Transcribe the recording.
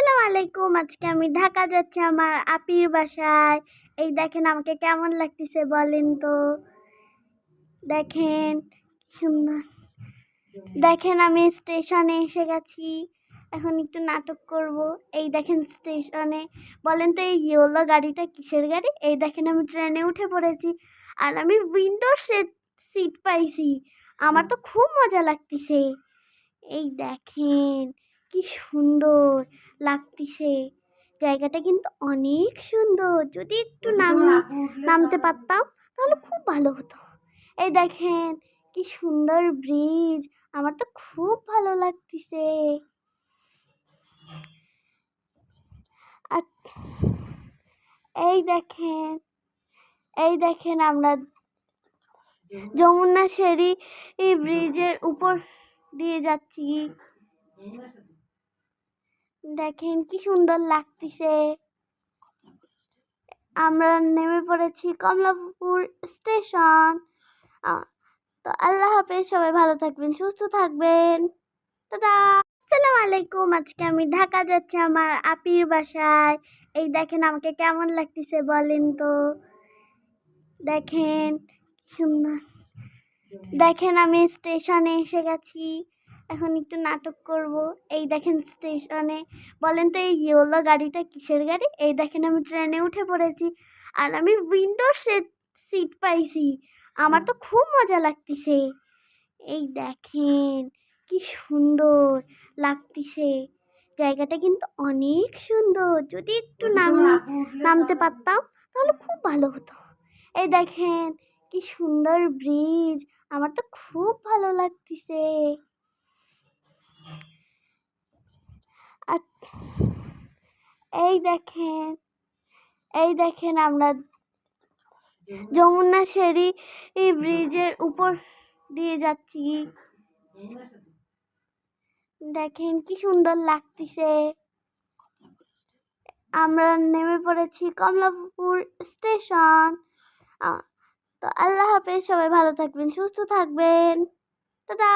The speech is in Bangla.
আসসালামু আলাইকুম। আজকে আমি ঢাকা যাচ্ছি আমার আপির বাসায়। এই দেখেন আমাকে কেমন লাগতেছে বলেন তো? দেখেন কি সুন্দর। দেখেন আমি স্টেশনে এসে গেছি। এখন একটু নাটক করব। এই দেখেন স্টেশনে। বলেন তো এই ইয়েলো গাড়িটা কিসের গাড়ি? এই দেখেন আমি ট্রেনে উঠে পড়েছি। আর আমি উইন্ডো সিট পাইছি। আমার তো খুব মজা লাগতেছে। এই দেখেন কি সুন্দর লাগতেছে। জায়গাটা কিন্তু অনেক সুন্দর। যদি একটু নামতে পারতাম তাহলে খুব ভালো হতো। এই দেখেন কি সুন্দর ব্রিজ। আমার তো খুব ভালো লাগতেছে। আর এই দেখেন আমরা যমুনা সেরি এই ব্রিজের উপর দিয়ে যাচ্ছি। দেখেন কি সুন্দর লাগতেছে। আমরা নেমে পড়েছি কমলাপুর স্টেশন। তো আল্লাহ হাফেজ, সবাই ভালো থাকবেন, সুস্থ থাকবেন। টাটা। আসসালামু আলাইকুম। আজকে আমি ঢাকা যাচ্ছি আমার আপির বাসায়। এই দেখেন আমাকে কেমন লাগতেছে বলেন তো? দেখেন কি সুন্দর। দেখেন আমি স্টেশনে এসে গেছি। এখন একটু নাটক করব। এই দেখেন স্টেশনে। বলেন তো এই ইয়েলো গাড়িটা কিসের গাড়ি? এই দেখেন আমি ট্রেনে উঠে পড়েছি। আর আমি উইন্ডো সিট পাইছি। আমার তো খুব মজা লাগতেছে। এই দেখেন কি সুন্দর লাগতেছে। জায়গাটা কিন্তু অনেক সুন্দর। যদি একটু নামতে পারতাম তাহলে খুব ভালো হতো। এই দেখেন কি সুন্দর ব্রিজ। আমার তো খুব ভালো লাগতেছে। আর এই দেখেন আমরা যমুনা সেরি এই ব্রিজের উপর দিয়ে যাচ্ছি। দেখেন কি সুন্দর লাগতেছে। আমরা নেমে পড়েছি কমলাপুর স্টেশন। তো আল্লাহ হাফেজ, সবাই ভালো থাকবেন, সুস্থ থাকবেন। টাটা।